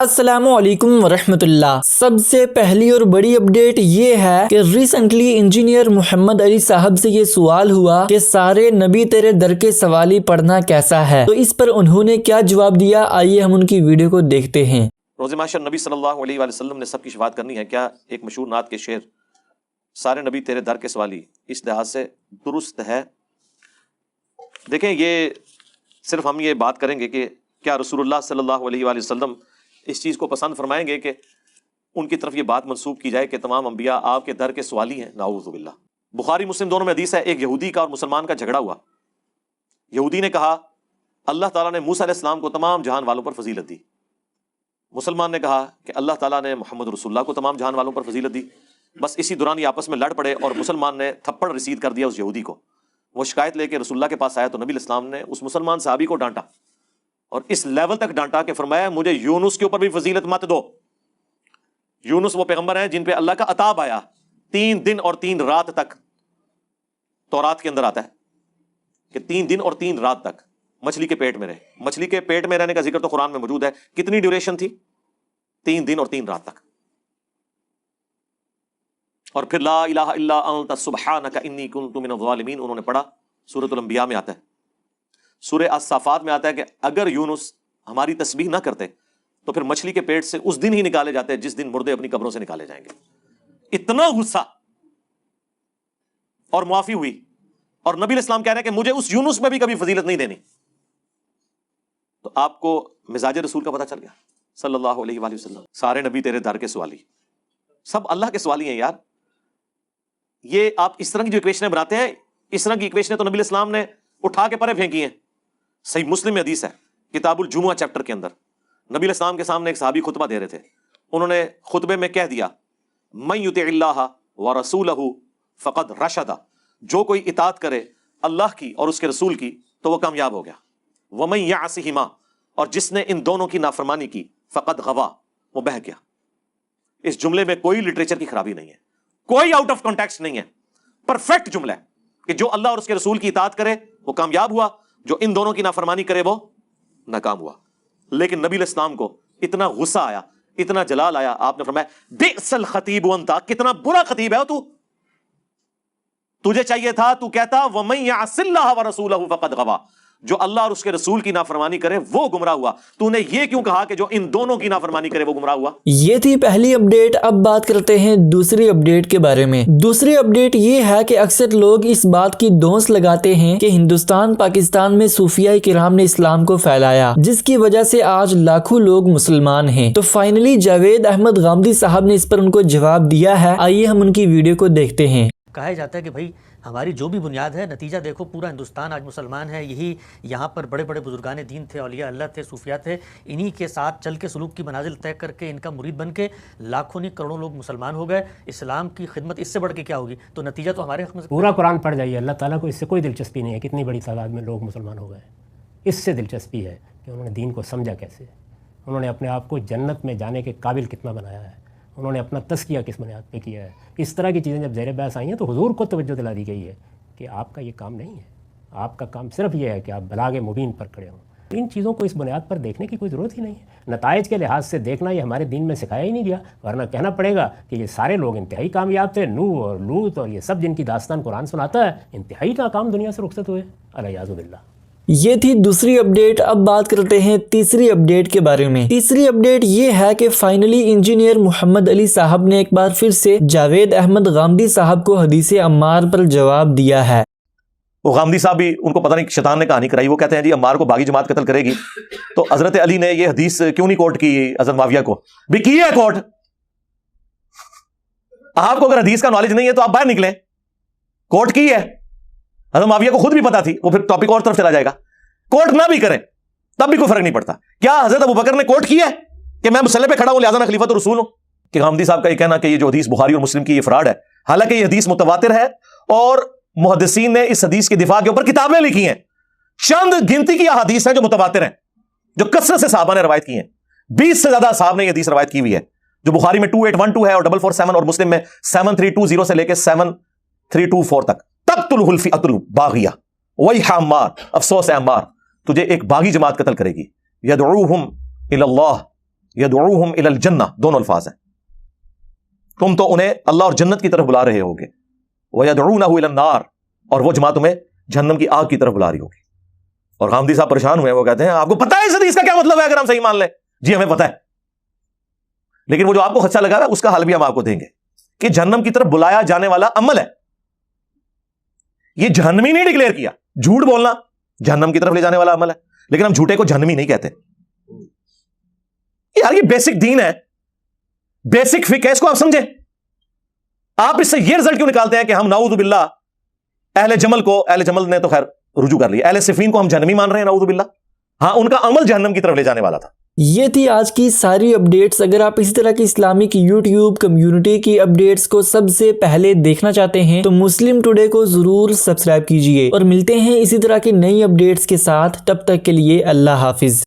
السلام علیکم ورحمۃ اللہ۔ سب سے پہلی اور بڑی اپڈیٹ یہ ہے کہ ریسنٹلی انجینئر محمد علی صاحب سے یہ سوال ہوا کہ سارے نبی تیرے در کے سوالی پڑھنا کیسا ہے، تو اس پر انہوں نے کیا جواب دیا، آئیے ہم ان کی ویڈیو کو دیکھتے ہیں۔ روز محشر نبی صلی اللہ علیہ وآلہ وسلم نے سب کی شفاعت کرنی ہے، کیا ایک مشہور نعت کے شعر سارے نبی تیرے در کے سوالی اس لحاظ سے درست ہے؟ دیکھیں، یہ صرف ہم یہ بات کریں گے کہ کیا رسول اللہ صلی اللہ علیہ وآلہ وسلم اس چیز کو پسند فرمائیں گے کہ ان کی طرف یہ بات منسوب کی جائے کہ تمام انبیاء آپ کے در کے سوالی ہیں؟ نعوذ باللہ۔ بخاری مسلم دونوں میں حدیث ہے، ایک یہودی کا اور مسلمان کا جھگڑا ہوا۔ یہودی نے کہا اللہ تعالیٰ نے موسیٰ علیہ السلام کو تمام جہان والوں پر فضیلت دی، مسلمان نے کہا کہ اللہ تعالیٰ نے محمد رسول اللہ کو تمام جہان والوں پر فضیلت دی۔ بس اسی دوران یہ آپس میں لڑ پڑے اور مسلمان نے تھپڑ رسید کر دیا اس یہودی کو۔ وہ شکایت لے کے رسول اللہ کے پاس آیا تو نبی علیہ السلام نے اس مسلمان صحابی کو ڈانٹا، اور اس لیول تک ڈانٹا کہ فرمایا مجھے یونس کے اوپر بھی فضیلت مت دو۔ یونس وہ پیغمبر ہیں جن پہ اللہ کا عطاب آیا 3 دن اور 3 رات تک، تورات کے اندر آتا ہے کہ 3 دن اور 3 رات تک مچھلی کے پیٹ میں رہے۔ مچھلی کے پیٹ میں رہنے کا ذکر تو قرآن میں موجود ہے، کتنی ڈیوریشن تھی؟ 3 دن اور 3 رات تک۔ اور پھر لا الہ الا انت سبحانک انی کنت من الظالمین انہوں نے پڑھا، سورۃ الانبیاء میں آتا ہے۔ سورہ الصافات میں آتا ہے کہ اگر یونس ہماری تسبیح نہ کرتے تو پھر مچھلی کے پیٹ سے اس دن ہی نکالے جاتے جس دن مردے اپنی قبروں سے نکالے جائیں گے۔ اتنا غصہ، اور معافی ہوئی، اور نبی علیہ السلام کہہ رہے ہیں کہ مجھے اس یونس میں بھی کبھی فضیلت نہیں دینی۔ تو آپ کو مزاج رسول کا پتہ چل گیا صلی اللہ علیہ وآلہ وسلم۔ سارے نبی تیرے در کے سوالی، سب اللہ کے سوالی ہیں یار۔ یہ آپ اس طرح کی جو ایکویشنیں بناتے ہیں، اس طرح کی ایکویشنیں تو نبی علیہ السلام نے اٹھا کے پرے پھینکی ہیں۔ صحیح مسلم میں حدیث ہے، کتاب الجمعہ چیپٹر کے اندر نبی علیہ السلام کے سامنے ایک صحابی خطبہ دے رہے تھے، انہوں نے خطبے میں کہہ دیا من یطع اللہ ورسولہ فقد رشد، جو کوئی اطاعت کرے اللہ کی اور اس کے رسول کی تو وہ کامیاب ہو گیا۔ ومن یعصہما، اور جس نے ان دونوں کی نافرمانی کی فقد غوا، وہ بہہ گیا۔ اس جملے میں کوئی لٹریچر کی خرابی نہیں ہے، کوئی آؤٹ آف کانٹیکسٹ نہیں ہے، پرفیکٹ جملہ ہے کہ جو اللہ اور اس کے رسول کی اطاعت کرے وہ کامیاب ہوا، جو ان دونوں کی نافرمانی کرے وہ ناکام ہوا۔ لیکن نبی علیہ السلام کو اتنا غصہ آیا، اتنا جلال آیا، آپ نے فرمایا بئس الخطیب انت، کتنا برا خطیب ہے تو، تجھے چاہیے تھا تو کہتا ومن یعص اللہ ورسولہ فقد غوا، جو اللہ اور اس کے رسول کی نافرمانی کرے وہ گمراہ ہوا۔ تو نے یہ کیوں کہا کہ جو ان دونوں کی نافرمانی کرے وہ گمراہ ہوا؟ یہ تھی پہلی اپڈیٹ۔ اب بات کرتے ہیں دوسری اپڈیٹ کے بارے میں۔ دوسری اپڈیٹ یہ ہے کہ اکثر لوگ اس بات کی دونس لگاتے ہیں کہ ہندوستان پاکستان میں صوفیاء کرام نے اسلام کو پھیلایا، جس کی وجہ سے آج لاکھوں لوگ مسلمان ہیں۔ تو فائنلی جاوید احمد غامدی صاحب نے اس پر ان کو جواب دیا ہے، آئیے ہم ان کی ویڈیو کو دیکھتے ہیں۔ کہا جاتا ہے کہ بھائی ہماری جو بھی بنیاد ہے، نتیجہ دیکھو پورا ہندوستان آج مسلمان ہے، یہی یہاں پر بڑے بڑے بزرگان دین تھے، اولیاء اللہ تھے، صوفیاء تھے، انہی کے ساتھ چل کے سلوک کی منازل طے کر کے ان کا مرید بن کے لاکھوں نہیں کروڑوں لوگ مسلمان ہو گئے۔ اسلام کی خدمت اس سے بڑھ کے کیا ہوگی؟ تو نتیجہ تو ہمارے حق میں پورا قرآن پڑھ جائیے، اللہ تعالیٰ کو اس سے کوئی دلچسپی نہیں ہے کتنی بڑی تعداد میں لوگ مسلمان ہو گئے۔ اس سے دلچسپی ہے کہ انہوں نے دین کو سمجھا کیسے، انہوں نے اپنے آپ کو جنت میں جانے کے قابل کتنا بنایا ہے، انہوں نے اپنا تزکیہ کس بنیاد پہ کیا ہے۔ اس طرح کی چیزیں جب زیر بحث آئی ہیں تو حضور کو توجہ دلا دی گئی ہے کہ آپ کا یہ کام نہیں ہے، آپ کا کام صرف یہ ہے کہ آپ بلاغ مبین پر کھڑے ہوں۔ ان چیزوں کو اس بنیاد پر دیکھنے کی کوئی ضرورت ہی نہیں ہے۔ نتائج کے لحاظ سے دیکھنا یہ ہمارے دین میں سکھایا ہی نہیں گیا، ورنہ کہنا پڑے گا کہ یہ سارے لوگ انتہائی کامیاب تھے، نوح اور لوط اور یہ سب جن کی داستان قرآن سناتا ہے انتہائی ناکام دنیا سے رخصت ہوئے، الیاذ باللہ۔ یہ تھی دوسری اپڈیٹ۔ اب بات کرتے ہیں تیسری اپڈیٹ کے بارے میں۔ تیسری اپڈیٹ یہ ہے کہ فائنلی انجینئر محمد علی صاحب نے ایک بار پھر سے جاوید احمد غامدی صاحب کو حدیث عمار پر جواب دیا ہے۔ وہ غامدی صاحب بھی ان کو پتہ نہیں شیطان نے کہانی کرائی، وہ کہتے ہیں جی عمار کو باغی جماعت قتل کرے گی، تو حضرت علی نے یہ حدیث کیوں نہیں کوٹ کی حضرت معاویہ کو؟ بھی کی ہے کوٹ؟ آپ کو اگر حدیث کا نالج نہیں ہے تو آپ باہر نکلیں، کوٹ کی ہے۔ حضرت معاویہ کو خود بھی پتا تھی، وہ پھر ٹاپک اور طرف چلا جائے گا۔ کوٹ نہ بھی کریں تب بھی کوئی فرق نہیں پڑتا۔ کیا حضرت ابوبکر نے کوٹ کی ہے کہ میں مسلح پہ کھڑا ہوں لہذا میں خلیفۃ رسول ہوں؟ کہ غامدی صاحب کا یہ کہنا کہ یہ جو حدیث بخاری اور مسلم کی یہ فراڈ ہے، حالانکہ یہ حدیث متواتر ہے اور محدثین نے اس حدیث کی دفاع کے اوپر کتابیں لکھی ہیں۔ چند گنتی کی احادیث ہیں جو متواتر ہیں، جو کثرت سے صحابہ نے روایت کی ہیں۔ 20 سے زیادہ صحابہ نے یہ حدیث روایت کی ہوئی ہے، جو بخاری میں 2812 ہے اور 447 اور مسلم میں 7320 سے لے کے 7324 تک۔ تقتلہ الفئۃ الباغیہ ویح عمار، افسوس ہے عمار، تجھے ایک باغی جماعت قتل کرے گی۔ یدعوہم الی اللہ، یدعوہم الی الجنہ، دونوں الفاظ ہیں، تم تو انہیں اللہ اور جنت کی طرف بلا رہے ہوگے، ویدعونہ الی النار، اور وہ جماعت تمہیں جہنم کی آگ کی طرف بلا رہی ہوگی۔ اور غامدی صاحب پریشان ہوئے، وہ کہتے ہیں آپ کو پتہ ہے اس حدیث کا کیا مطلب ہے اگر ہم صحیح مان لیں؟ جی ہمیں پتہ ہے، لیکن وہ جو آپ کو خدشہ لگا ہے اس کا حل بھی ہم آپ کو دیں گے کہ جہنم کی طرف بلایا جانے والا عمل ہے، یہ جہنمی نہیں ڈکلیئر کیا، جھوٹ بولنا جہنم کی طرف لے جانے والا عمل ہے، لیکن ہم جھوٹے کو جہنمی نہیں کہتے۔ یار یہ بیسک دین ہے، بیسک فقہ ہے، اس کو آپ سمجھیں۔ آپ اس سے یہ رزلٹ کیوں نکالتے ہیں کہ ہم نعوذ باللہ اہل جمل نے تو خیر رجوع کر لیا، اہل صفین کو ہم جہنمی مان رہے ہیں، نعوذ باللہ۔ ہاں ان کا عمل جہنم کی طرف لے جانے والا تھا۔ یہ تھی آج کی ساری اپڈیٹس۔ اگر آپ اسی طرح کی اسلامک یوٹیوب کمیونٹی کی اپڈیٹس کو سب سے پہلے دیکھنا چاہتے ہیں تو مسلم ٹوڈے کو ضرور سبسکرائب کیجئے، اور ملتے ہیں اسی طرح کی نئی اپڈیٹس کے ساتھ، تب تک کے لیے اللہ حافظ۔